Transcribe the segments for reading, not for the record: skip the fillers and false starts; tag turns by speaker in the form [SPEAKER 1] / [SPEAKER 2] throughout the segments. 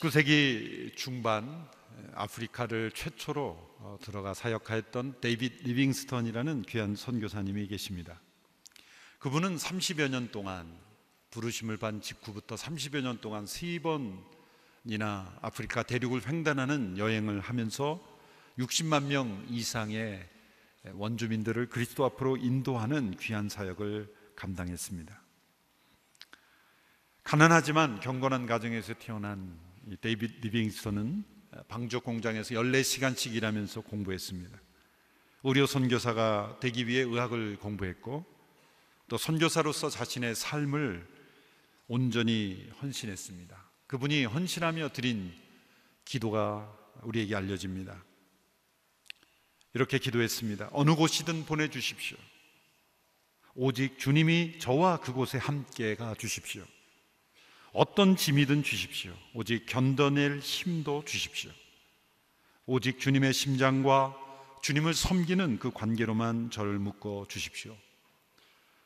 [SPEAKER 1] 19세기 중반 아프리카를 최초로 들어가 사역하였던 데이빗 리빙스턴이라는 귀한 선교사님이 계십니다. 그분은 30여 년 동안 부르심을 받은 직후부터 30여 년 동안 3번이나 아프리카 대륙을 횡단하는 여행을 하면서 60만 명 이상의 원주민들을 그리스도 앞으로 인도하는 귀한 사역을 감당했습니다. 가난하지만 경건한 가정에서 태어난 이 데이빗 리빙스턴은 방적 공장에서 14시간씩 일하면서 공부했습니다. 의료 선교사가 되기 위해 의학을 공부했고, 또 선교사로서 자신의 삶을 온전히 헌신했습니다. 그분이 헌신하며 드린 기도가 우리에게 알려집니다. 이렇게 기도했습니다. 어느 곳이든 보내주십시오. 오직 주님이 저와 그곳에 함께 가 주십시오. 어떤 짐이든 주십시오. 오직 견뎌낼 힘도 주십시오. 오직 주님의 심장과 주님을 섬기는 그 관계로만 저를 묶어 주십시오.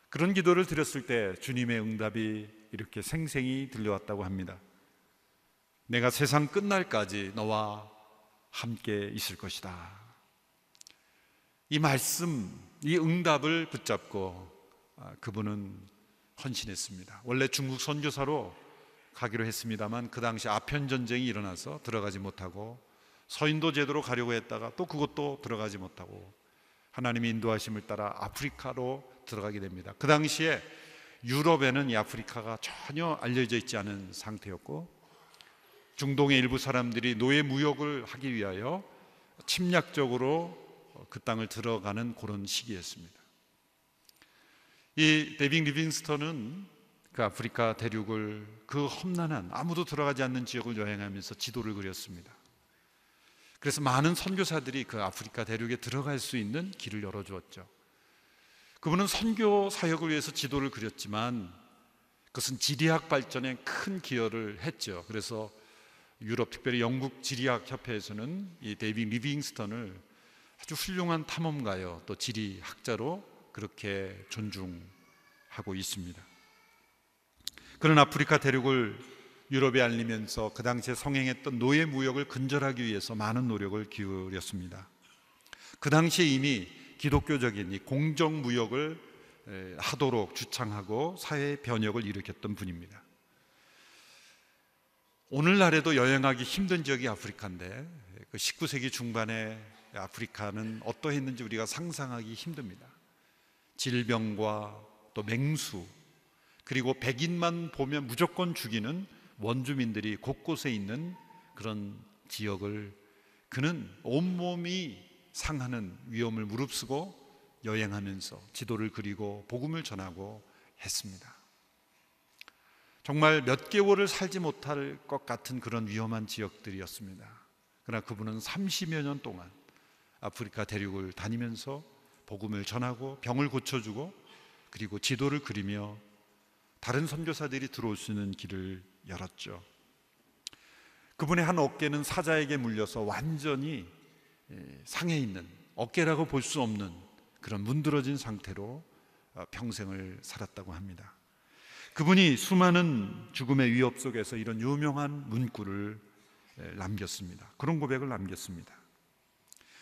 [SPEAKER 1] 그런 기도를 드렸을 때 주님의 응답이 이렇게 생생히 들려왔다고 합니다. 내가 세상 끝날까지 너와 함께 있을 것이다. 이 말씀, 이 응답을 붙잡고 그분은 헌신했습니다. 원래 중국 선교사로 가기로 했습니다만 그 당시 아편 전쟁이 일어나서 들어가지 못하고, 서인도 제도로 가려고 했다가 또 그것도 들어가지 못하고 하나님의 인도하심을 따라 아프리카로 들어가게 됩니다. 그 당시에 유럽에는 이 아프리카가 전혀 알려져 있지 않은 상태였고, 중동의 일부 사람들이 노예 무역을 하기 위하여 침략적으로 그 땅을 들어가는 그런 시기였습니다. 이 데이빗 리빙스턴은 그 아프리카 대륙을, 그 험난한 아무도 들어가지 않는 지역을 여행하면서 지도를 그렸습니다. 그래서 많은 선교사들이 그 아프리카 대륙에 들어갈 수 있는 길을 열어주었죠. 그분은 선교 사역을 위해서 지도를 그렸지만 그것은 지리학 발전에 큰 기여를 했죠. 그래서 유럽, 특별히 영국 지리학 협회에서는 이 데이빗 리빙스턴을 아주 훌륭한 탐험가요, 또 지리학자로 그렇게 존중하고 있습니다. 그런 아프리카 대륙을 유럽에 알리면서 그 당시에 성행했던 노예 무역을 근절하기 위해서 많은 노력을 기울였습니다. 그 당시에 이미 기독교적인 이 공정무역을 하도록 주창하고 사회 변혁을 일으켰던 분입니다. 오늘날에도 여행하기 힘든 지역이 아프리카인데, 그 19세기 중반에 아프리카는 어떠했는지 우리가 상상하기 힘듭니다. 질병과 또 맹수, 그리고 백인만 보면 무조건 죽이는 원주민들이 곳곳에 있는 그런 지역을 그는 온몸이 상하는 위험을 무릅쓰고 여행하면서 지도를 그리고 복음을 전하고 했습니다. 정말 몇 개월을 살지 못할 것 같은 그런 위험한 지역들이었습니다. 그러나 그분은 30여 년 동안 아프리카 대륙을 다니면서 복음을 전하고 병을 고쳐주고, 그리고 지도를 그리며 다른 선교사들이 들어올 수 있는 길을 열었죠. 그분의 한 어깨는 사자에게 물려서 완전히 상해 있는, 어깨라고 볼 수 없는 그런 문드러진 상태로 평생을 살았다고 합니다. 그분이 수많은 죽음의 위협 속에서 이런 유명한 문구를 남겼습니다. 그런 고백을 남겼습니다.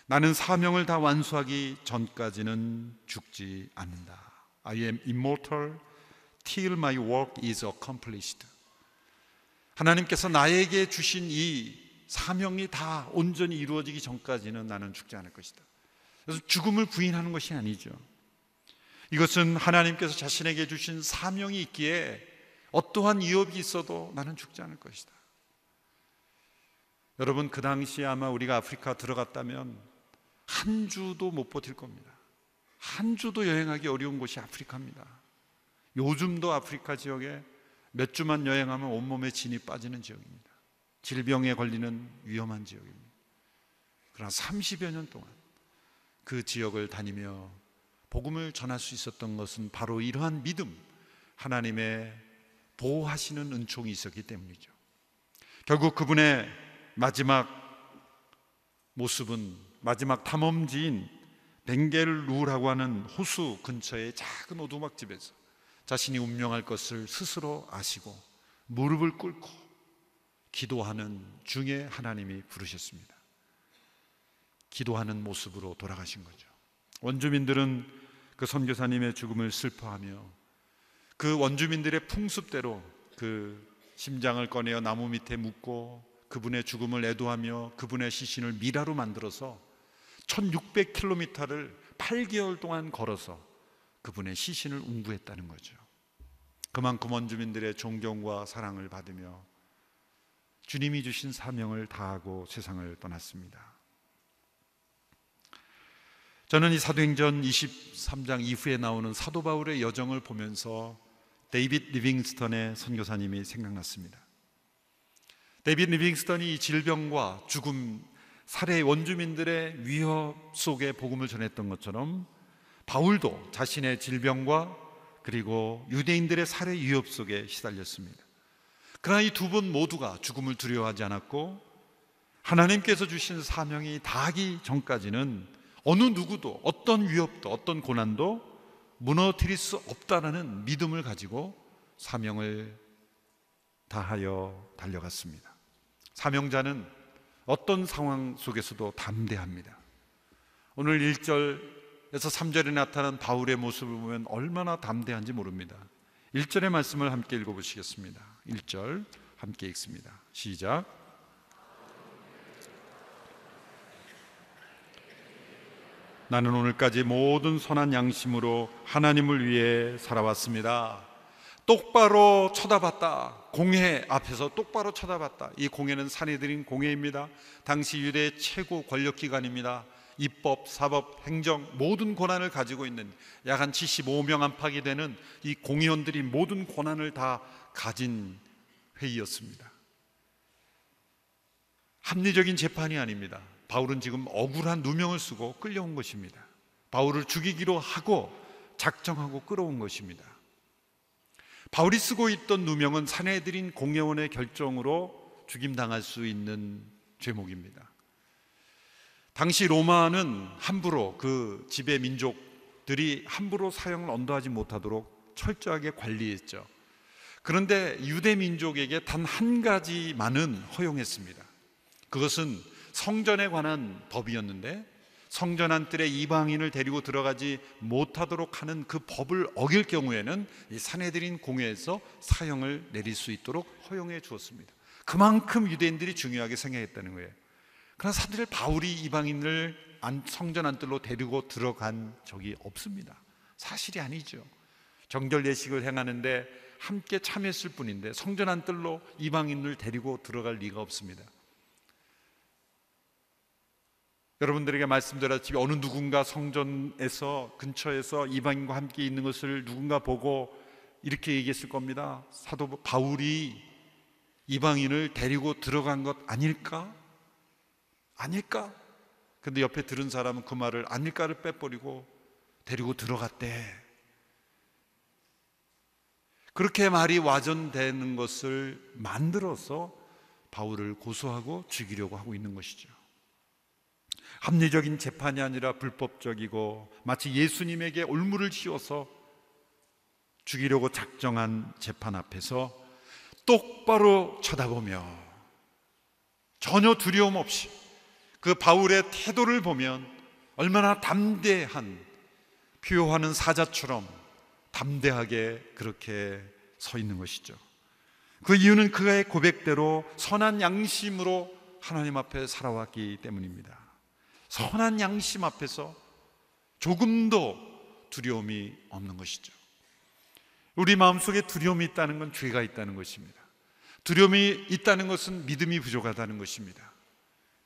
[SPEAKER 1] 나는 사명을 다 완수하기 전까지는 죽지 않는다. I am immortal till my work is accomplished. 하나님께서 나에게 주신 이 사명이 다 온전히 이루어지기 전까지는 나는 죽지 않을 것이다. 그래서 죽음을 부인하는 것이 아니죠. 이것은 하나님께서 자신에게 주신 사명이 있기에 어떠한 위협이 있어도 나는 죽지 않을 것이다. 여러분, 그 당시에 아마 우리가 아프리카 들어갔다면 한 주도 못 버틸 겁니다. 한 주도 여행하기 어려운 곳이 아프리카입니다. 요즘도 아프리카 지역에 몇 주만 여행하면 온몸에 진이 빠지는 지역입니다. 질병에 걸리는 위험한 지역입니다. 그러나 30여 년 동안 그 지역을 다니며 복음을 전할 수 있었던 것은 바로 이러한 믿음, 하나님의 보호하시는 은총이 있었기 때문이죠. 결국 그분의 마지막 모습은 마지막 탐험지인 벵겔루라고 하는 호수 근처의 작은 오두막집에서 자신이 운명할 것을 스스로 아시고 무릎을 꿇고 기도하는 중에 하나님이 부르셨습니다. 기도하는 모습으로 돌아가신 거죠. 원주민들은 그 선교사님의 죽음을 슬퍼하며 그 원주민들의 풍습대로 그 심장을 꺼내어 나무 밑에 묻고 그분의 죽음을 애도하며 그분의 시신을 미라로 만들어서 1600km를 8개월 동안 걸어서 그분의 시신을 운구했다는 거죠. 그만큼 원주민들의 존경과 사랑을 받으며 주님이 주신 사명을 다하고 세상을 떠났습니다. 저는 이 사도행전 23장 이후에 나오는 사도 바울의 여정을 보면서 데이빗 리빙스턴의 선교사님이 생각났습니다. 데이빗 리빙스턴이 이 질병과 죽음, 살해 원주민들의 위협 속에 복음을 전했던 것처럼 바울도 자신의 질병과 그리고 유대인들의 살해 위협 속에 시달렸습니다. 그러나 이 두 분 모두가 죽음을 두려워하지 않았고 하나님께서 주신 사명이 다하기 전까지는 어느 누구도 어떤 위협도 어떤 고난도 무너뜨릴 수 없다는 믿음을 가지고 사명을 다하여 달려갔습니다. 사명자는 어떤 상황 속에서도 담대합니다. 오늘 1절에서 3절에 나타난 바울의 모습을 보면 얼마나 담대한지 모릅니다. 1절의 말씀을 함께 읽어보시겠습니다. 1절 함께 읽습니다. 시작. 나는 오늘까지 모든 선한 양심으로 하나님을 위해 살아왔습니다. 똑바로 쳐다봤다. 공회 앞에서 똑바로 쳐다봤다. 이 공회는 산헤드린 공회입니다. 당시 유대의 최고 권력기관입니다. 입법, 사법, 행정 모든 권한을 가지고 있는 약 한 75명 안팎이 되는 이 공의원들이 모든 권한을 다 가진 회의였습니다. 합리적인 재판이 아닙니다. 바울은 지금 억울한 누명을 쓰고 끌려온 것입니다. 바울을 죽이기로 하고 작정하고 끌어온 것입니다. 바울이 쓰고 있던 누명은 산헤드린 공회원의 결정으로 죽임당할 수 있는 죄목입니다. 당시 로마는 함부로 그 지배 민족들이 함부로 사형을 언도하지 못하도록 철저하게 관리했죠. 그런데 유대 민족에게 단 한 가지만은 허용했습니다. 그것은 성전에 관한 법이었는데 성전 안뜰에 이방인을 데리고 들어가지 못하도록 하는 그 법을 어길 경우에는 이 산헤드린 공회에서 사형을 내릴 수 있도록 허용해 주었습니다. 그만큼 유대인들이 중요하게 생각했다는 거예요. 그러나 사실 바울이 이방인을 성전 안뜰로 데리고 들어간 적이 없습니다. 사실이 아니죠. 정결 예식을 행하는데 함께 참여했을 뿐인데 성전 안뜰로 이방인을 데리고 들어갈 리가 없습니다. 여러분들에게 말씀드렸듯이 어느 누군가 성전에서 근처에서 이방인과 함께 있는 것을 누군가 보고 이렇게 얘기했을 겁니다. 사도 바울이 이방인을 데리고 들어간 것 아닐까? 아닐까? 근데 옆에 들은 사람은 그 말을 아닐까를 빼버리고 데리고 들어갔대. 그렇게 말이 와전되는 것을 만들어서 바울을 고소하고 죽이려고 하고 있는 것이죠. 합리적인 재판이 아니라 불법적이고 마치 예수님에게 올무를 씌워서 죽이려고 작정한 재판 앞에서 똑바로 쳐다보며 전혀 두려움 없이 그 바울의 태도를 보면 얼마나 담대한, 표효하는 사자처럼 담대하게 그렇게 서 있는 것이죠. 그 이유는 그의 고백대로 선한 양심으로 하나님 앞에 살아왔기 때문입니다. 선한 양심 앞에서 조금도 두려움이 없는 것이죠. 우리 마음속에 두려움이 있다는 건 죄가 있다는 것입니다. 두려움이 있다는 것은 믿음이 부족하다는 것입니다.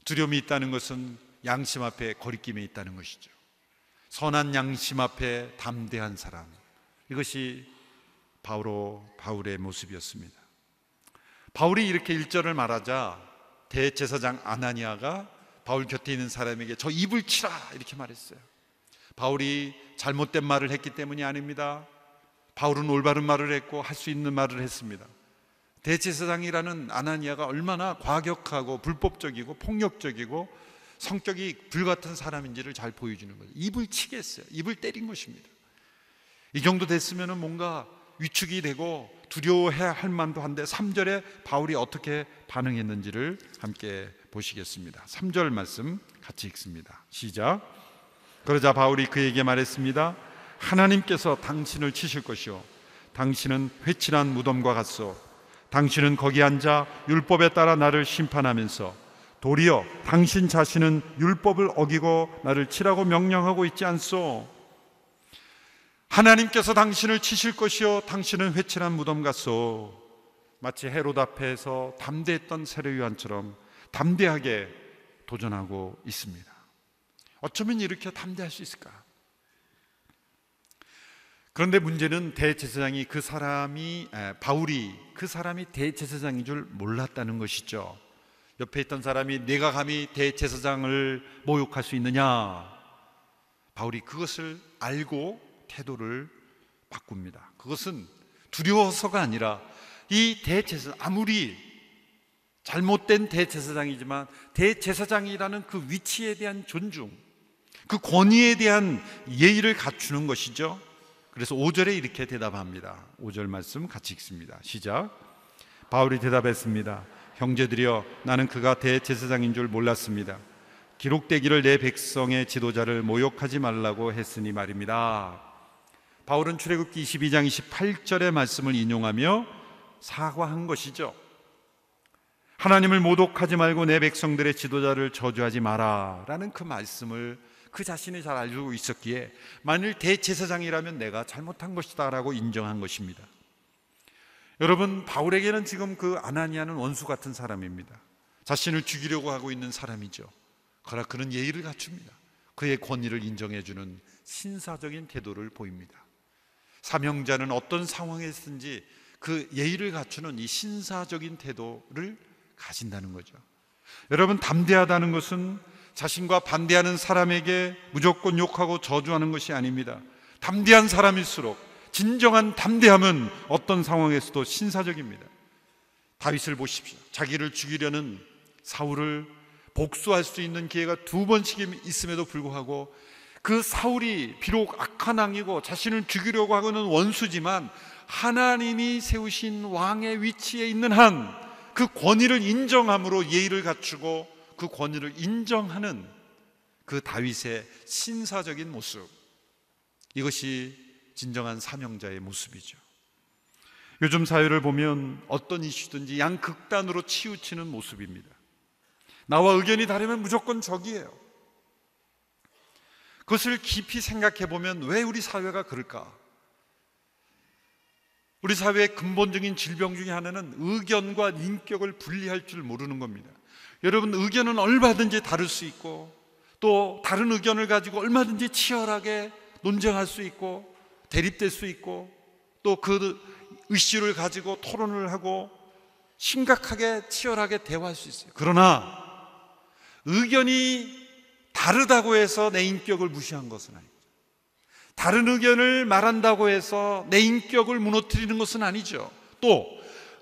[SPEAKER 1] 두려움이 있다는 것은 양심 앞에 거리낌이 있다는 것이죠. 선한 양심 앞에 담대한 사람, 이것이 바울의 모습이었습니다. 바울이 이렇게 1절을 말하자 대제사장 아나니아가 바울 곁에 있는 사람에게 저 입을 치라 이렇게 말했어요. 바울이 잘못된 말을 했기 때문이 아닙니다. 바울은 올바른 말을 했고 할 수 있는 말을 했습니다. 대제사장이라는 아나니아가 얼마나 과격하고 불법적이고 폭력적이고 성격이 불같은 사람인지를 잘 보여주는 거예요. 입을 치게 했어요. 입을 때린 것입니다. 이 정도 됐으면 뭔가 위축이 되고 두려워해야 할 만도 한데 3절에 바울이 어떻게 반응했는지를 함께 보시겠습니다. 3절 말씀 같이 읽습니다. 시작. 그러자 바울이 그에게 말했습니다. 하나님께서 당신을 치실 것이요 당신은 회칠한 무덤과 같소. 당신은 거기 앉아 율법에 따라 나를 심판하면서 도리어 당신 자신은 율법을 어기고 나를 치라고 명령하고 있지 않소. 하나님께서 당신을 치실 것이요 당신은 회칠한 무덤 같소. 마치 헤롯 앞에서 담대했던 세례요한처럼 담대하게 도전하고 있습니다. 어쩌면 이렇게 담대할 수 있을까? 그런데 문제는 대제사장이 바울이 그 사람이 대제사장인 줄 몰랐다는 것이죠. 옆에 있던 사람이 내가 감히 대제사장을 모욕할 수 있느냐? 바울이 그것을 알고 태도를 바꿉니다. 그것은 두려워서가 아니라 이 대제사장, 아무리 잘못된 대제사장이지만 대제사장이라는 그 위치에 대한 존중, 그 권위에 대한 예의를 갖추는 것이죠. 그래서 5절에 이렇게 대답합니다. 5절 말씀 같이 읽습니다. 시작. 바울이 대답했습니다. 형제들이여, 나는 그가 대제사장인 줄 몰랐습니다. 기록되기를 내 백성의 지도자를 모욕하지 말라고 했으니 말입니다. 바울은 출애굽기 22장 28절의 말씀을 인용하며 사과한 것이죠. 하나님을 모독하지 말고 내 백성들의 지도자를 저주하지 마라 라는 그 말씀을 그 자신이 잘 알고 있었기에 만일 대제사장이라면 내가 잘못한 것이다 라고 인정한 것입니다. 여러분, 바울에게는 지금 그 아나니아는 원수 같은 사람입니다. 자신을 죽이려고 하고 있는 사람이죠. 그러나 그는 예의를 갖춥니다. 그의 권위를 인정해주는 신사적인 태도를 보입니다. 사명자는 어떤 상황에서든지 그 예의를 갖추는 이 신사적인 태도를 가진다는 거죠. 여러분, 담대하다는 것은 자신과 반대하는 사람에게 무조건 욕하고 저주하는 것이 아닙니다. 담대한 사람일수록 진정한 담대함은 어떤 상황에서도 신사적입니다. 다윗을 보십시오. 자기를 죽이려는 사울을 복수할 수 있는 기회가 2번씩 있음에도 불구하고 그 사울이 비록 악한 왕이고 자신을 죽이려고 하고는 원수지만 하나님이 세우신 왕의 위치에 있는 한 그 권위를 인정함으로 예의를 갖추고 그 권위를 인정하는 그 다윗의 신사적인 모습, 이것이 진정한 사명자의 모습이죠. 요즘 사회를 보면 어떤 이슈든지 양극단으로 치우치는 모습입니다. 나와 의견이 다르면 무조건 적이에요. 그것을 깊이 생각해 보면 왜 우리 사회가 그럴까? 우리 사회의 근본적인 질병 중에 하나는 의견과 인격을 분리할 줄 모르는 겁니다. 여러분, 의견은 얼마든지 다를 수 있고 또 다른 의견을 가지고 얼마든지 치열하게 논쟁할 수 있고 대립될 수 있고 또 그 이슈를 가지고 토론을 하고 심각하게 치열하게 대화할 수 있어요. 그러나 의견이 다르다고 해서 내 인격을 무시한 것은 아니죠. 다른 의견을 말한다고 해서 내 인격을 무너뜨리는 것은 아니죠. 또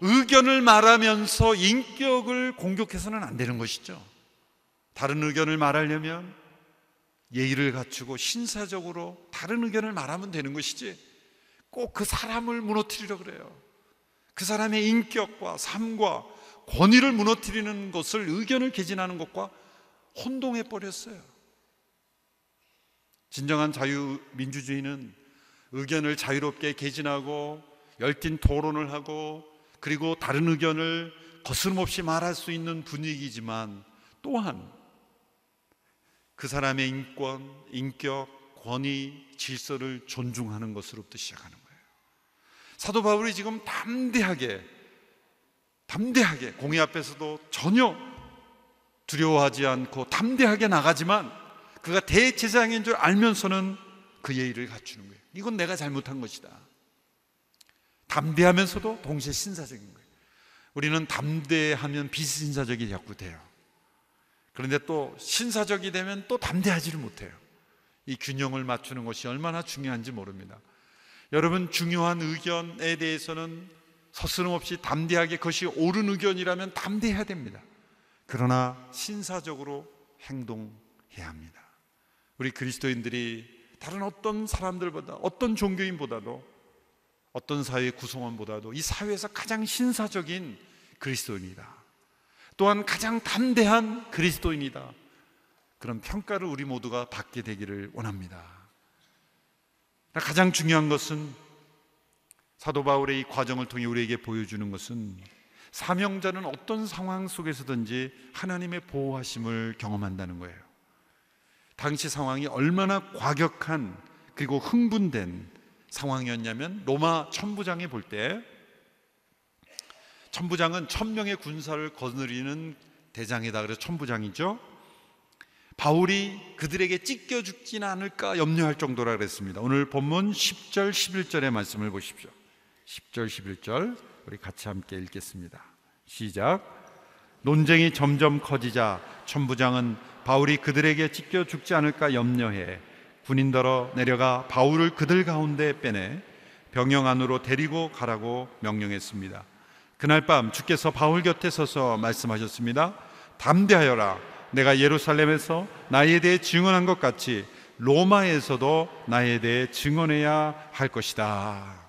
[SPEAKER 1] 의견을 말하면서 인격을 공격해서는 안 되는 것이죠. 다른 의견을 말하려면 예의를 갖추고 신사적으로 다른 의견을 말하면 되는 것이지 꼭 그 사람을 무너뜨리려 그래요. 그 사람의 인격과 삶과 권위를 무너뜨리는 것을 의견을 개진하는 것과 혼동해 버렸어요. 진정한 자유민주주의는 의견을 자유롭게 개진하고 열띤 토론을 하고 그리고 다른 의견을 거스름없이 말할 수 있는 분위기지만 또한 그 사람의 인권, 인격, 권위, 질서를 존중하는 것으로부터 시작하는 거예요. 사도 바울이 지금 담대하게 공의 앞에서도 전혀 두려워하지 않고 담대하게 나가지만 그가 대제사장인 줄 알면서는 그 예의를 갖추는 거예요. 이건 내가 잘못한 것이다. 담대하면서도 동시에 신사적인 거예요. 우리는 담대하면 비신사적이 자꾸 돼요. 그런데 또 신사적이 되면 또 담대하지를 못해요. 이 균형을 맞추는 것이 얼마나 중요한지 모릅니다. 여러분, 중요한 의견에 대해서는 서스름없이 담대하게 그것이 옳은 의견이라면 담대해야 됩니다. 그러나 신사적으로 행동해야 합니다. 우리 그리스도인들이 다른 어떤 사람들보다 어떤 종교인보다도 어떤 사회 구성원보다도 이 사회에서 가장 신사적인 그리스도인이다, 또한 가장 담대한 그리스도인이다, 그런 평가를 우리 모두가 받게 되기를 원합니다. 가장 중요한 것은 사도 바울의 이 과정을 통해 우리에게 보여주는 것은 사명자는 어떤 상황 속에서든지 하나님의 보호하심을 경험한다는 거예요. 당시 상황이 얼마나 과격한 그리고 흥분된 상황이었냐면, 로마 천부장이 볼 때, 천부장은 1000명의 군사를 거느리는 대장이다, 그래서 천부장이죠. 바울이 그들에게 찢겨 죽지는 않을까 염려할 정도라 그랬습니다. 오늘 본문 10절 11절의 말씀을 보십시오. 10절 11절 우리 같이 함께 읽겠습니다. 시작. 논쟁이 점점 커지자 천부장은 바울이 그들에게 찢겨 죽지 않을까 염려해 군인더러 내려가 바울을 그들 가운데 빼내 병영 안으로 데리고 가라고 명령했습니다. 그날 밤 주께서 바울 곁에 서서 말씀하셨습니다. 담대하여라. 내가 예루살렘에서 나에 대해 증언한 것 같이 로마에서도 나에 대해 증언해야 할 것이다.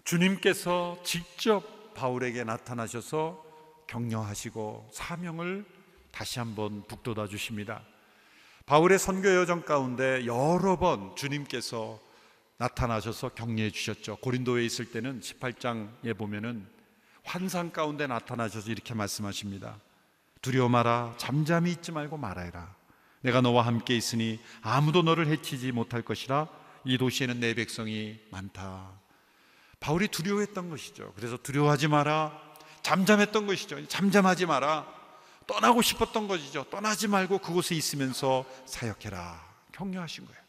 [SPEAKER 1] 주님께서 직접 바울에게 나타나셔서 격려하시고 사명을 다시 한번 북돋아 주십니다. 바울의 선교 여정 가운데 여러 번 주님께서 나타나셔서 격려해 주셨죠. 고린도에 있을 때는 18장에 보면은 환상 가운데 나타나셔서 이렇게 말씀하십니다. 두려워 마라. 잠잠히 있지 말고 말하라. 내가 너와 함께 있으니 아무도 너를 해치지 못할 것이라. 이 도시에는 내 백성이 많다. 바울이 두려워했던 것이죠. 그래서 두려워하지 마라, 잠잠했던 것이죠. 잠잠하지 마라, 떠나고 싶었던 것이죠. 떠나지 말고 그곳에 있으면서 사역해라, 격려하신 거예요.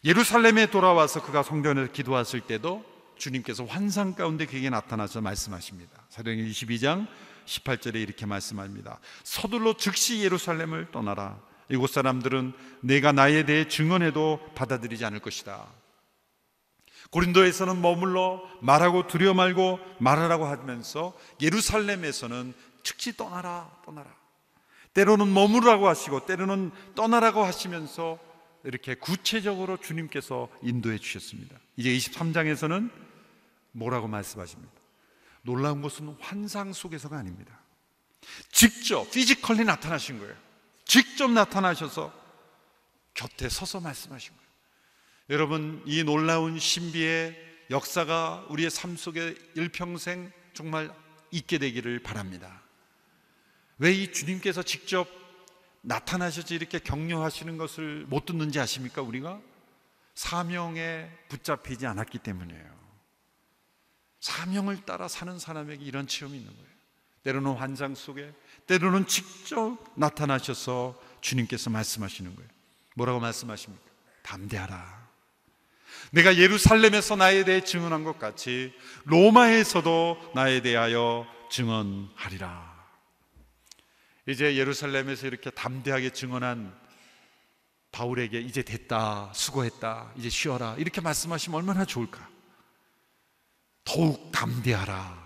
[SPEAKER 1] 예루살렘에 돌아와서 그가 성전에서 기도했을 때도 주님께서 환상 가운데 그에게 나타나서 말씀하십니다. 사도행전 22장 18절에 이렇게 말씀합니다. 서둘러 즉시 예루살렘을 떠나라. 이곳 사람들은 내가 나에 대해 증언해도 받아들이지 않을 것이다. 고린도에서는 머물러 말하고 두려워 말고 말하라고 하면서 예루살렘에서는 즉시 떠나라, 떠나라. 때로는 머무르라고 하시고 때로는 떠나라고 하시면서 이렇게 구체적으로 주님께서 인도해 주셨습니다. 이제 23장에서는 뭐라고 말씀하십니까? 놀라운 것은 환상 속에서가 아닙니다. 직접 피지컬리 나타나신 거예요. 직접 나타나셔서 곁에 서서 말씀하신 거예요. 여러분, 이 놀라운 신비의 역사가 우리의 삶 속에 일평생 정말 있게 되기를 바랍니다. 왜 이 주님께서 직접 나타나셔서 이렇게 격려하시는 것을 못 듣는지 아십니까? 우리가 사명에 붙잡히지 않았기 때문이에요. 사명을 따라 사는 사람에게 이런 체험이 있는 거예요. 때로는 환상 속에, 때로는 직접 나타나셔서 주님께서 말씀하시는 거예요. 뭐라고 말씀하십니까? 담대하라. 내가 예루살렘에서 나에 대해 증언한 것 같이 로마에서도 나에 대하여 증언하리라. 이제 예루살렘에서 이렇게 담대하게 증언한 바울에게 이제 됐다, 수고했다, 이제 쉬어라, 이렇게 말씀하시면 얼마나 좋을까? 더욱 담대하라.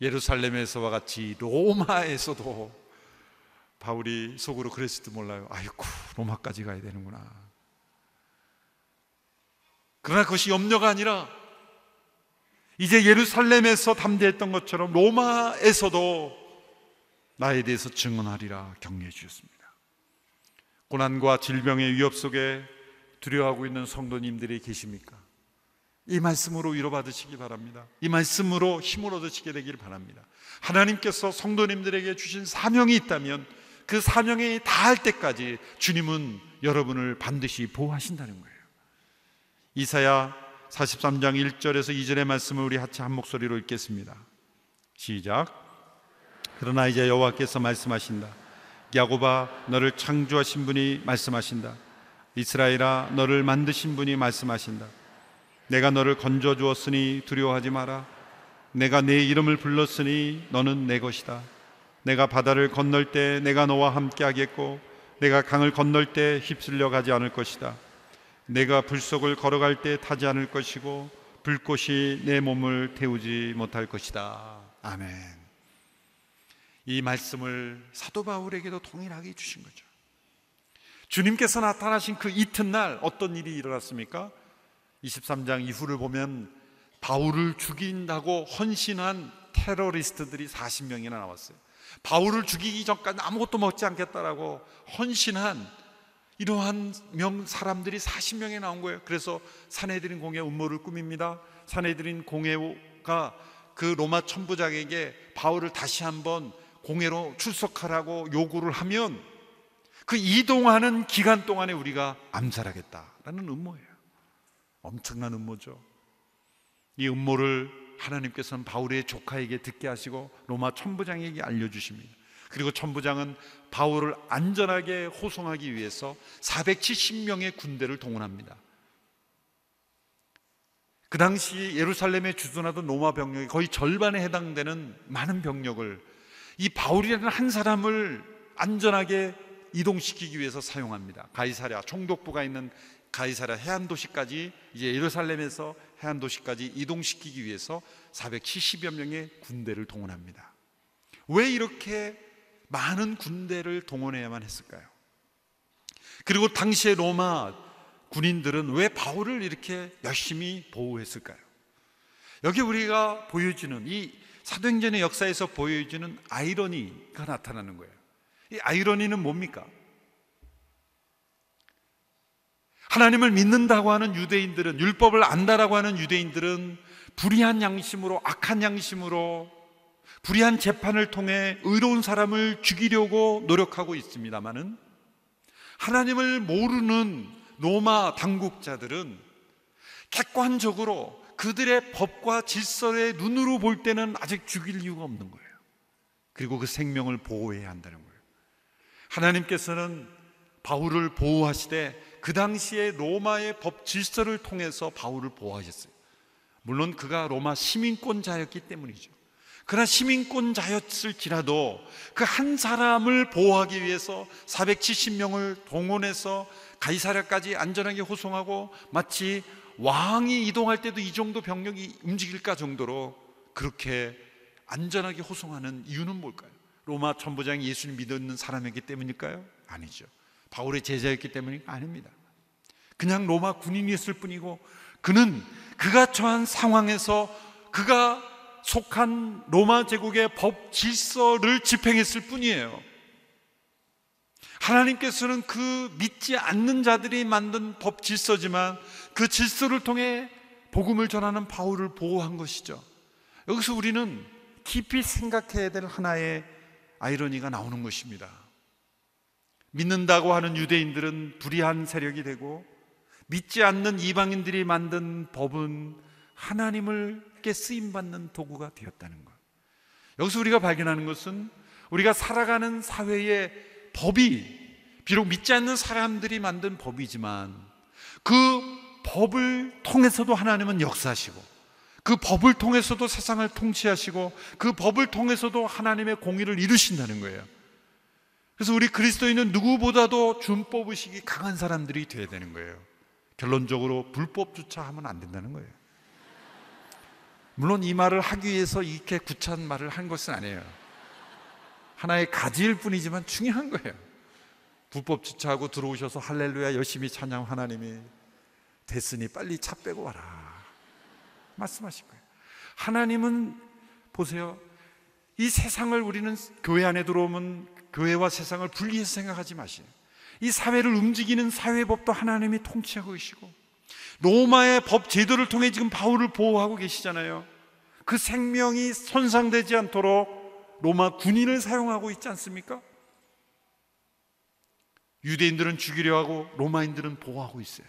[SPEAKER 1] 예루살렘에서와 같이 로마에서도, 바울이 속으로 그랬을지도 몰라요. 아이고, 로마까지 가야 되는구나. 그러나 그것이 염려가 아니라 이제 예루살렘에서 담대했던 것처럼 로마에서도 나에 대해서 증언하리라 격려해 주셨습니다. 고난과 질병의 위협 속에 두려워하고 있는 성도님들이 계십니까? 이 말씀으로 위로받으시기 바랍니다. 이 말씀으로 힘을 얻으시게 되기를 바랍니다. 하나님께서 성도님들에게 주신 사명이 있다면 그 사명에 다할 때까지 주님은 여러분을 반드시 보호하신다는 거예요. 이사야 43장 1절에서 2절의 말씀을 우리 같이 한 목소리로 읽겠습니다. 시작. 그러나 이제 여호와께서 말씀하신다. 야곱아, 너를 창조하신 분이 말씀하신다. 이스라엘아, 너를 만드신 분이 말씀하신다. 내가 너를 건져 주었으니 두려워하지 마라. 내가 내 이름을 불렀으니 너는 내 것이다. 내가 바다를 건널 때 내가 너와 함께 하겠고 내가 강을 건널 때 휩쓸려 가지 않을 것이다. 내가 불 속을 걸어갈 때 타지 않을 것이고 불꽃이 내 몸을 태우지 못할 것이다. 아멘. 이 말씀을 사도 바울에게도 동일하게 주신 거죠. 주님께서 나타나신 그 이튿날 어떤 일이 일어났습니까? 23장 이후를 보면 바울을 죽인다고 헌신한 테러리스트들이 40명이나 나왔어요. 바울을 죽이기 전까지 아무것도 먹지 않겠다라고 헌신한 이러한 사람들이 40명이 나온 거예요. 그래서 산헤드린 공회 음모를 꾸밉니다. 산헤드린 공회가 그 로마 천부장에게 바울을 다시 한번 공회로 출석하라고 요구를 하면 그 이동하는 기간 동안에 우리가 암살하겠다라는 음모예요. 엄청난 음모죠. 이 음모를 하나님께서는 바울의 조카에게 듣게 하시고 로마 천부장에게 알려주십니다. 그리고 천부장은 바울을 안전하게 호송하기 위해서 470명의 군대를 동원합니다. 그 당시 예루살렘에 주둔하던 로마 병력이 거의 절반에 해당되는 많은 병력을 이 바울이라는 한 사람을 안전하게 이동시키기 위해서 사용합니다. 가이사랴 총독부가 있는 가이사랴 해안도시까지, 이제 예루살렘에서 해안도시까지 이동시키기 위해서 470여 명의 군대를 동원합니다. 왜 이렇게 많은 군대를 동원해야만 했을까요? 그리고 당시의 로마 군인들은 왜 바울을 이렇게 열심히 보호했을까요? 여기 우리가 보여주는 이 사도행전의 역사에서 보여주는 아이러니가 나타나는 거예요. 이 아이러니는 뭡니까? 하나님을 믿는다고 하는 유대인들은, 율법을 안다라고 하는 유대인들은 불의한 양심으로, 악한 양심으로, 불의한 재판을 통해 의로운 사람을 죽이려고 노력하고 있습니다마는, 하나님을 모르는 로마 당국자들은 객관적으로 그들의 법과 질서의 눈으로 볼 때는 아직 죽일 이유가 없는 거예요. 그리고 그 생명을 보호해야 한다는 거예요. 하나님께서는 바울을 보호하시되 그 당시에 로마의 법 질서를 통해서 바울을 보호하셨어요. 물론 그가 로마 시민권자였기 때문이죠. 그러나 시민권자였을지라도 그 한 사람을 보호하기 위해서 470명을 동원해서 가이사랴까지 안전하게 호송하고, 마치 왕이 이동할 때도 이 정도 병력이 움직일까 정도로 그렇게 안전하게 호송하는 이유는 뭘까요? 로마 천부장이 예수를 믿는 사람이기 때문일까요? 아니죠. 바울의 제자였기 때문이 아닙니다. 그냥 로마 군인이었을 뿐이고, 그는 그가 처한 상황에서 그가 속한 로마 제국의 법 질서를 집행했을 뿐이에요. 하나님께서는 그 믿지 않는 자들이 만든 법 질서지만 그 질서를 통해 복음을 전하는 바울을 보호한 것이죠. 여기서 우리는 깊이 생각해야 될 하나의 아이러니가 나오는 것입니다. 믿는다고 하는 유대인들은 불의한 세력이 되고, 믿지 않는 이방인들이 만든 법은 하나님께 쓰임받는 도구가 되었다는 것. 여기서 우리가 발견하는 것은 우리가 살아가는 사회의 법이 비록 믿지 않는 사람들이 만든 법이지만 그 법을 통해서도 하나님은 역사하시고, 그 법을 통해서도 세상을 통치하시고, 그 법을 통해서도 하나님의 공의를 이루신다는 거예요. 그래서 우리 그리스도인은 누구보다도 준법의식이 강한 사람들이 되어야 되는 거예요. 결론적으로 불법조차 하면 안 된다는 거예요. 물론 이 말을 하기 위해서 이렇게 구차한 말을 한 것은 아니에요. 하나의 가지일 뿐이지만 중요한 거예요. 불법 주차하고 들어오셔서 할렐루야 열심히 찬양, 하나님이 됐으니 빨리 차 빼고 와라 말씀하실 거예요. 하나님은 보세요, 이 세상을, 우리는 교회 안에 들어오면 교회와 세상을 분리해서 생각하지 마세요. 이 사회를 움직이는 사회법도 하나님이 통치하고 계시고, 로마의 법 제도를 통해 지금 바울을 보호하고 계시잖아요. 그 생명이 손상되지 않도록 로마 군인을 사용하고 있지 않습니까? 유대인들은 죽이려 하고 로마인들은 보호하고 있어요.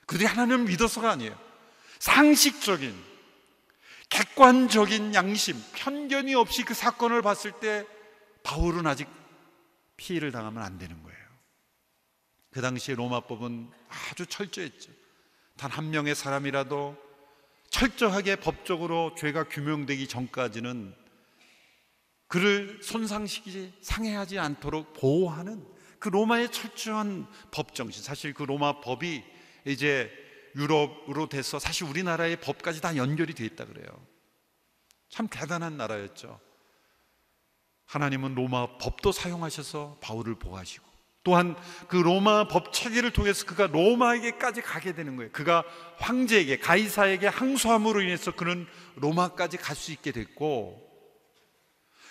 [SPEAKER 1] 그들이 하나님을 믿어서가 아니에요. 상식적인, 객관적인 양심, 편견이 없이 그 사건을 봤을 때 바울은 아직 피해를 당하면 안 되는 거예요. 그 당시에 로마법은 아주 철저했죠. 단 한 명의 사람이라도 철저하게 법적으로 죄가 규명되기 전까지는 그를 손상시키지, 상해하지 않도록 보호하는 그 로마의 철저한 법 정신. 사실 그 로마 법이 이제 유럽으로 돼서 사실 우리나라의 법까지 다 연결이 돼 있다 그래요. 참 대단한 나라였죠. 하나님은 로마 법도 사용하셔서 바울을 보호하시고, 또한 그 로마 법 체계를 통해서 그가 로마에게까지 가게 되는 거예요. 그가 황제에게, 가이사에게 항소함으로 인해서 그는 로마까지 갈 수 있게 됐고,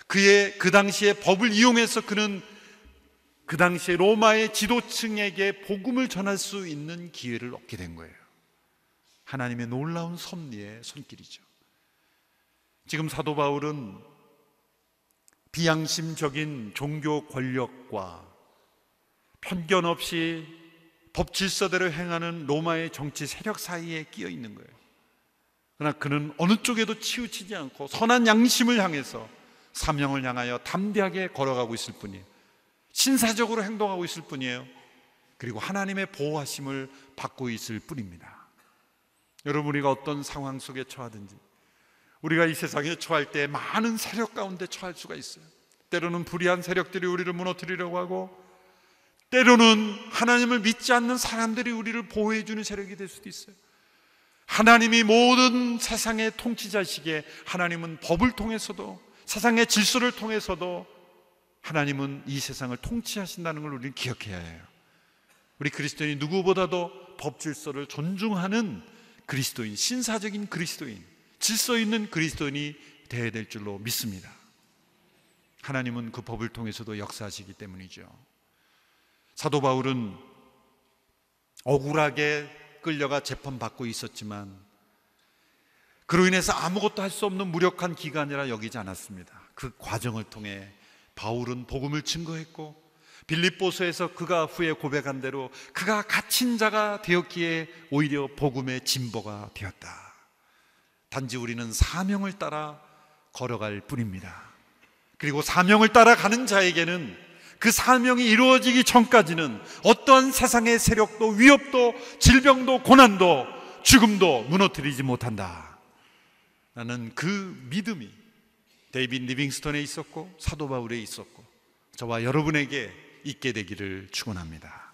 [SPEAKER 1] 그의 그 당시의 법을 이용해서 그는 그 당시에 로마의 지도층에게 복음을 전할 수 있는 기회를 얻게 된 거예요. 하나님의 놀라운 섭리의 손길이죠. 지금 사도 바울은 비양심적인 종교 권력과 편견 없이 법 질서대로 행하는 로마의 정치 세력 사이에 끼어 있는 거예요. 그러나 그는 어느 쪽에도 치우치지 않고 선한 양심을 향해서, 사명을 향하여 담대하게 걸어가고 있을 뿐이에요. 신사적으로 행동하고 있을 뿐이에요. 그리고 하나님의 보호하심을 받고 있을 뿐입니다. 여러분, 우리가 어떤 상황 속에 처하든지, 우리가 이 세상에 처할 때 많은 세력 가운데 처할 수가 있어요. 때로는 불의한 세력들이 우리를 무너뜨리려고 하고, 때로는 하나님을 믿지 않는 사람들이 우리를 보호해 주는 세력이 될 수도 있어요. 하나님이 모든 세상의 통치자시기에 하나님은 법을 통해서도, 세상의 질서를 통해서도 하나님은 이 세상을 통치하신다는 걸 우리는 기억해야 해요. 우리 그리스도인이 누구보다도 법 질서를 존중하는 그리스도인, 신사적인 그리스도인, 질서 있는 그리스도인이 되어야 될 줄로 믿습니다. 하나님은 그 법을 통해서도 역사하시기 때문이죠. 사도 바울은 억울하게 끌려가 재판받고 있었지만 그로 인해서 아무것도 할 수 없는 무력한 기간이라 여기지 않았습니다. 그 과정을 통해 바울은 복음을 증거했고, 빌립보서에서 그가 후에 고백한 대로 그가 갇힌 자가 되었기에 오히려 복음의 진보가 되었다. 단지 우리는 사명을 따라 걸어갈 뿐입니다. 그리고 사명을 따라 가는 자에게는 그 사명이 이루어지기 전까지는 어떠한 세상의 세력도, 위협도, 질병도, 고난도, 죽음도 무너뜨리지 못한다. 나는 그 믿음이 데이빗 리빙스턴에 있었고 사도 바울에 있었고 저와 여러분에게 있게 되기를 축원합니다.